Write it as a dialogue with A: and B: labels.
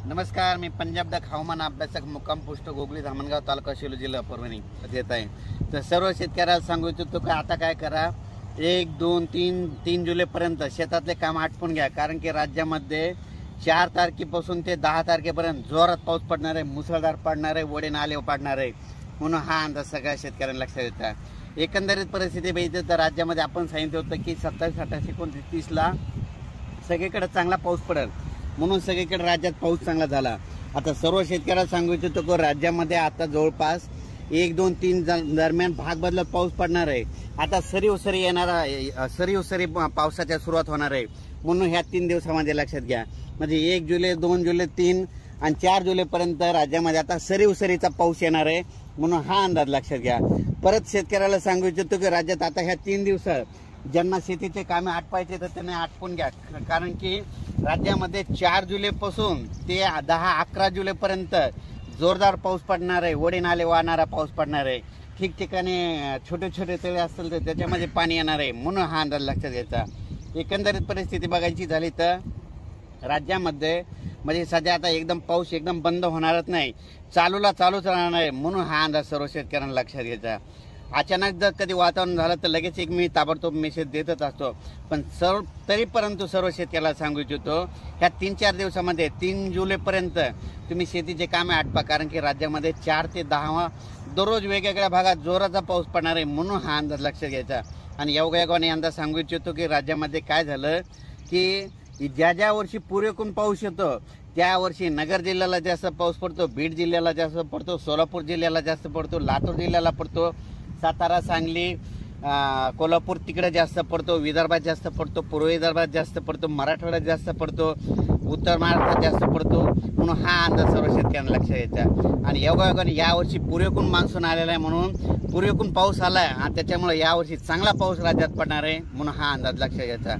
A: नमस्कार, मी पंजाब द हवामान अभ्यासक मुक्काम पोस्ट गोगली धामणगाव तालुका शेलू जिल्हा परभणी येत आहे। तर सर्व शेतकऱ्याला सांगू इच्छितो की आता काय करा, 1, 2, 3 जुलैपर्यंत शेतातले काम आटपून घ्या, कारण की राज्यामध्ये 4 तारखेपासून ते 10 तारखेपर्यंत जोरात पाऊस पडणार आहे, मुसळधार पडणार आहे, वडे नाले पडणार आहे, म्हणून हा अंदाज सगळ्या शेतकऱ्यांना लक्षात येता। एकंदरीत परिस्थिती बघितली तर राज्यामध्ये आपण सांगितलं होतं की 27, 28, 29, 30ला सगळीकडे चांगला पाऊस पडेल, म्हणून सगळीकडे राज्यात पाऊस चांगला झाला। आता सर्व शेतकऱ्याला सांगू इच्छितो की राज्यामध्ये आता जवळपास 1, 2, 3 दरम्यान भाग बदलत पाऊस पडणार आहे। आता सरी येणारा सरी पावसाच्या सुरुवात होणार आहे, म्हणून ह्या 3 दिवसामध्ये लक्षात घ्या। म्हणजे 1 जुलै, 2 जुलै, 3 आणि 4 जुलैपर्यंत राज्यामध्ये आता सरीचा पाऊस येणार आहे, म्हणून हा अंदाज लक्षात घ्या। परत शेतकऱ्याला सांगू इच्छितो की राज्यात आता ह्या 3 दिवसात ज्यांना शेतीचे कामे आटपायचे तर त्यांनी आटपून घ्या, कारण की राज्यामध्ये 4 जुलैपासून ते 10-11 जुलैपर्यंत जोरदार पाऊस पडणार आहे, वडे नाले वाहणारा पाऊस पडणार आहे। ठिकठिकाणी छोटे छोटे तळे असतील तर त्याच्यामध्ये पाणी येणार आहे, म्हणून हा अंदाज लक्षात घ्यायचा। एकंदरीत परिस्थिती बघायची झाली तर राज्यामध्ये म्हणजे सध्या आता एकदम पाऊस एकदम बंद होणारच नाही, चालूच राहणार आहे, म्हणून हा अंदाज सर्व शेतकऱ्यांना लक्षात घ्यायचा। अचानक जर कधी वातावरण झालं तर लगेच एक मी ताबडतोब मेसेज देतच असतो, पण परंतु सर्व शेतकऱ्याला सांगू इच्छितो ह्या 3-4 दिवसामध्ये 3 जुलैपर्यंत तुम्ही शेतीचे कामे आटपा, कारण की राज्यामध्ये 4 ते 10 दररोज वेगवेगळ्या भागात जोराचा पाऊस पडणार आहे, म्हणून हा अंदाज लक्षात घ्यायचा। आणि योगायोगाने अंदाज सांगू इच्छितो की राज्यामध्ये काय झालं की ज्या वर्षी पुरेपूर पाऊस येतो त्या वर्षी नगर जिल्ह्याला जास्त पाऊस पडतो, बीड जिल्ह्याला जास्त पडतो, सोलापूर जिल्ह्याला जास्त पडतो, लातूर जिल्ह्याला पडतो, सातारा, सांगली, कोल्हापूर तिकडे जास्त पडतो, विदर्भात जास्त पडतो, पूर्व विदर्भात जास्त पडतो, मराठवाड्यात जास्त पडतो, उत्तर महाराष्ट्रात जास्त पडतो, म्हणून हा अंदाज सर्व शेतकऱ्यांना लक्षात घ्यायचा। आणि योगायोगाने यावर्षी पुरेपूर मान्सून आलेला आहे, म्हणून पुरेपूर पाऊस आला आहे, त्याच्यामुळे यावर्षी चांगला पाऊस राज्यात पडणार आहे, म्हणून हा अंदाज लक्षात घ्यायचा।